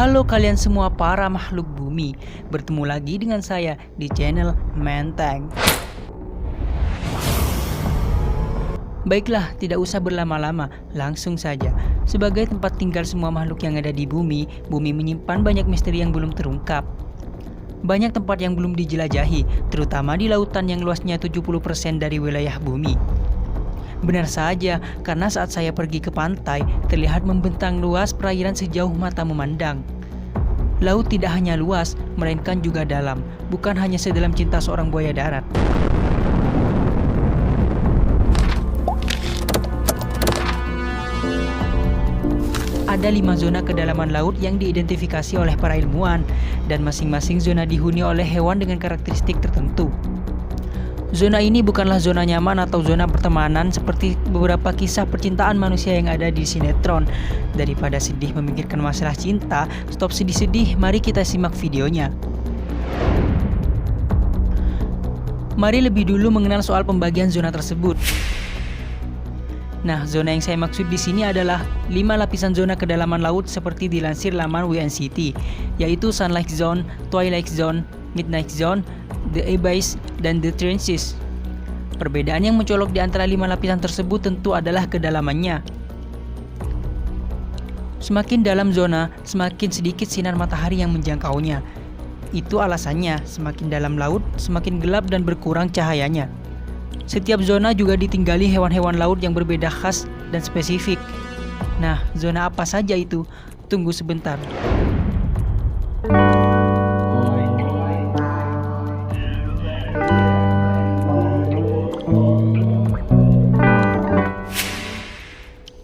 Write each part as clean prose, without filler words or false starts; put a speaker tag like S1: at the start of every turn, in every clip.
S1: Halo kalian semua para makhluk bumi, bertemu lagi dengan saya di channel Menteng. Baiklah, tidak usah berlama-lama, langsung saja. Sebagai tempat tinggal semua makhluk yang ada di bumi, bumi menyimpan banyak misteri yang belum terungkap. Banyak tempat yang belum dijelajahi, terutama di lautan yang luasnya 70% dari wilayah bumi. Benar saja, karena saat saya pergi ke pantai, terlihat membentang luas perairan sejauh mata memandang. Laut tidak hanya luas, melainkan juga dalam, bukan hanya sedalam cinta seorang buaya darat. Ada 5 zona kedalaman laut yang diidentifikasi oleh para ilmuwan, dan masing-masing zona dihuni oleh hewan dengan karakteristik tertentu. Zona ini bukanlah zona nyaman atau zona pertemanan seperti beberapa kisah percintaan manusia yang ada di sinetron. Daripada sedih memikirkan masalah cinta, stop sedih-sedih, mari kita simak videonya. Mari lebih dulu mengenal soal pembagian zona tersebut. Nah, zona yang saya maksud di sini adalah 5 lapisan zona kedalaman laut seperti dilansir laman WNCT, yaitu Sunlight Zone, Twilight Zone, Midnight Zone, The Abyss, dan The Trenches. Perbedaan yang mencolok di antara 5 lapisan tersebut tentu adalah kedalamannya. Semakin dalam zona, semakin sedikit sinar matahari yang menjangkaunya. Itu alasannya, semakin dalam laut, semakin gelap dan berkurang cahayanya. Setiap zona juga ditinggali hewan-hewan laut yang berbeda khas dan spesifik. Nah, zona apa saja itu? Tunggu sebentar.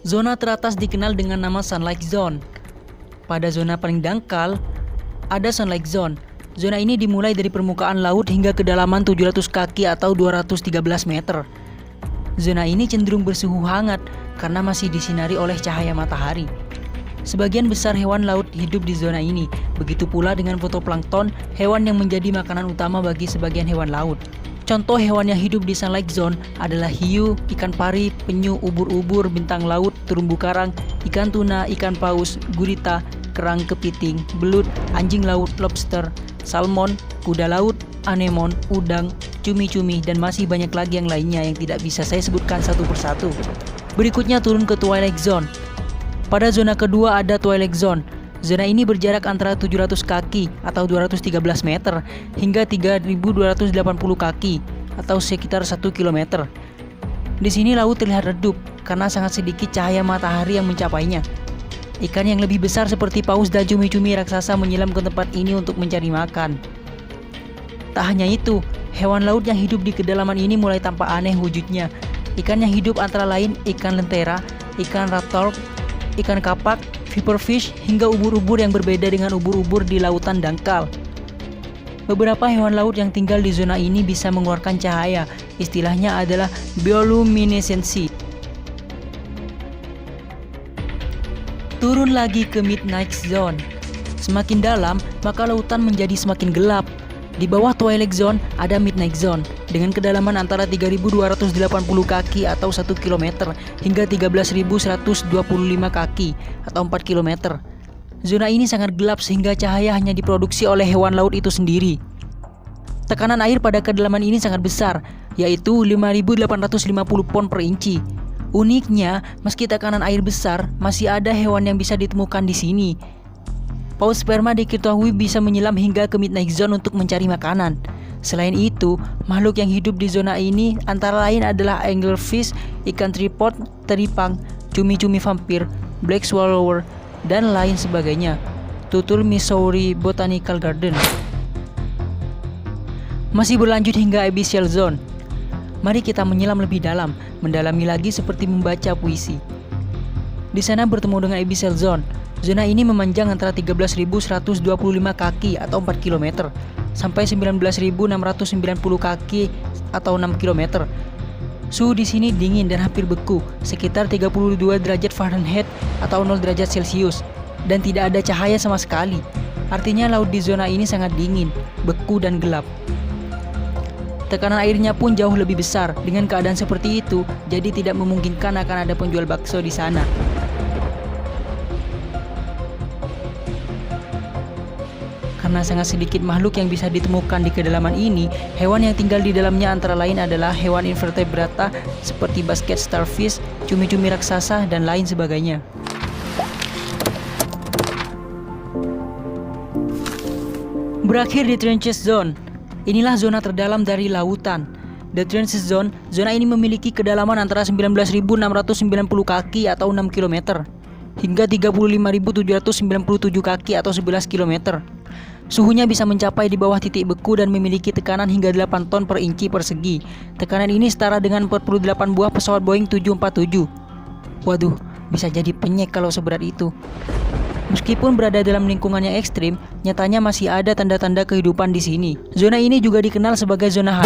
S1: Zona teratas dikenal dengan nama Sunlight Zone. Pada zona paling dangkal, ada Sunlight Zone. Zona ini dimulai dari permukaan laut hingga kedalaman 700 kaki atau 213 meter. Zona ini cenderung bersuhu hangat karena masih disinari oleh cahaya matahari. Sebagian besar hewan laut hidup di zona ini, begitu pula dengan fotoplankton, hewan yang menjadi makanan utama bagi sebagian hewan laut. Contoh hewan yang hidup di Sunlight Zone adalah hiu, ikan pari, penyu, ubur-ubur, bintang laut, terumbu karang, ikan tuna, ikan paus, gurita, kerang kepiting, belut, anjing laut, lobster, salmon, kuda laut, anemon, udang, cumi-cumi, dan masih banyak lagi yang lainnya yang tidak bisa saya sebutkan satu persatu. Berikutnya turun ke Twilight Zone. Pada zona kedua ada Twilight Zone. Zona ini berjarak antara 700 kaki atau 213 meter hingga 3280 kaki atau sekitar 1 km. Di sini laut terlihat redup karena sangat sedikit cahaya matahari yang mencapainya. Ikan yang lebih besar seperti paus dan cumi-cumi raksasa menyelam ke tempat ini untuk mencari makan. Tak hanya itu, hewan laut yang hidup di kedalaman ini mulai tampak aneh wujudnya. Ikan yang hidup antara lain ikan lentera, ikan raptor, ikan kapak, viperfish, hingga ubur-ubur yang berbeda dengan ubur-ubur di lautan dangkal. Beberapa hewan laut yang tinggal di zona ini bisa mengeluarkan cahaya, istilahnya adalah bioluminesensi. Turun lagi ke Midnight Zone. Semakin dalam, maka lautan menjadi semakin gelap. Di bawah Twilight Zone ada Midnight Zone dengan kedalaman antara 3280 kaki atau 1 km hingga 13125 kaki atau 4 km. Zona ini sangat gelap sehingga cahaya hanya diproduksi oleh hewan laut itu sendiri. Tekanan air pada kedalaman ini sangat besar, yaitu 5850 pon per inci. Uniknya, meski tekanan air besar, masih ada hewan yang bisa ditemukan di sini. Paus sperma diketahui bisa menyelam hingga ke Midnight Zone untuk mencari makanan. Selain itu, makhluk yang hidup di zona ini antara lain adalah anglerfish, ikan tripod, teripang, cumi-cumi vampir, black swallower, dan lain sebagainya. Tutul Missouri Botanical Garden. Masih berlanjut hingga Abyssal Zone. Mari kita menyelam lebih dalam, mendalami lagi seperti membaca puisi. Di sana bertemu dengan Abyssal Zone. Zona ini memanjang antara 13.125 kaki atau 4 km sampai 19.690 kaki atau 6 km. Suhu di sini dingin dan hampir beku, sekitar 32 derajat Fahrenheit atau 0 derajat Celcius, dan tidak ada cahaya sama sekali. Artinya laut di zona ini sangat dingin, beku dan gelap. Tekanan airnya pun jauh lebih besar. Dengan keadaan seperti itu, jadi tidak memungkinkan akan ada penjual bakso di sana. Karena sangat sedikit makhluk yang bisa ditemukan di kedalaman ini, hewan yang tinggal di dalamnya antara lain adalah hewan invertebrata seperti basket starfish, cumi-cumi raksasa, dan lain sebagainya. Berakhir di Trenches Zone. Inilah zona terdalam dari lautan. The Trenches Zone, zona ini memiliki kedalaman antara 19.690 kaki atau 6 km hingga 35.797 kaki atau 11 km. Suhunya bisa mencapai di bawah titik beku dan memiliki tekanan hingga 8 ton per inci persegi. Tekanan ini setara dengan 48 buah pesawat Boeing 747. Waduh, bisa jadi penyek kalau seberat itu. Meskipun berada dalam lingkungan yang ekstrim, nyatanya masih ada tanda-tanda kehidupan di sini. Zona ini juga dikenal sebagai zona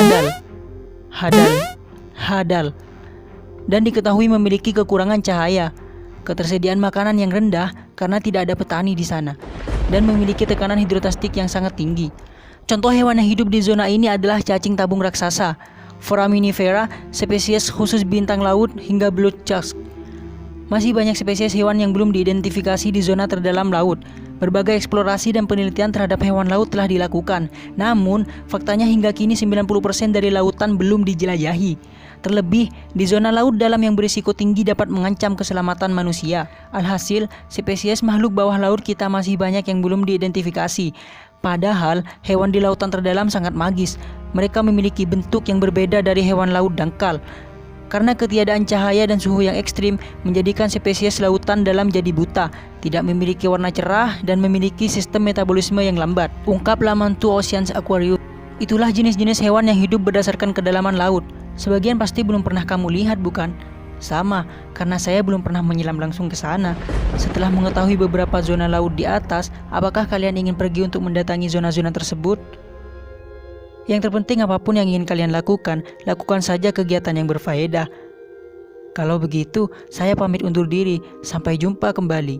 S1: hadal, dan diketahui memiliki kekurangan cahaya, ketersediaan makanan yang rendah karena tidak ada petani di sana, dan memiliki tekanan hidrostatik yang sangat tinggi. Contoh hewan yang hidup di zona ini adalah cacing tabung raksasa, Foraminifera, spesies khusus bintang laut, hingga blood shark. Masih banyak spesies hewan yang belum diidentifikasi di zona terdalam laut. Berbagai eksplorasi dan penelitian terhadap hewan laut telah dilakukan. Namun, faktanya hingga kini 90% dari lautan belum dijelajahi. Terlebih, di zona laut dalam yang berisiko tinggi dapat mengancam keselamatan manusia. Alhasil, spesies makhluk bawah laut kita masih banyak yang belum diidentifikasi. Padahal, hewan di lautan terdalam sangat magis. Mereka memiliki bentuk yang berbeda dari hewan laut dangkal. Karena ketiadaan cahaya dan suhu yang ekstrim menjadikan spesies lautan dalam jadi buta, tidak memiliki warna cerah, dan memiliki sistem metabolisme yang lambat. Ungkap laman Two Oceans Aquarium. Itulah jenis-jenis hewan yang hidup berdasarkan kedalaman laut. Sebagian pasti belum pernah kamu lihat, bukan? Sama, karena saya belum pernah menyelam langsung ke sana. Setelah mengetahui beberapa zona laut di atas, apakah kalian ingin pergi untuk mendatangi zona-zona tersebut? Yang terpenting apapun yang ingin kalian lakukan, lakukan saja kegiatan yang berfaedah. Kalau begitu, saya pamit undur diri. Sampai jumpa kembali.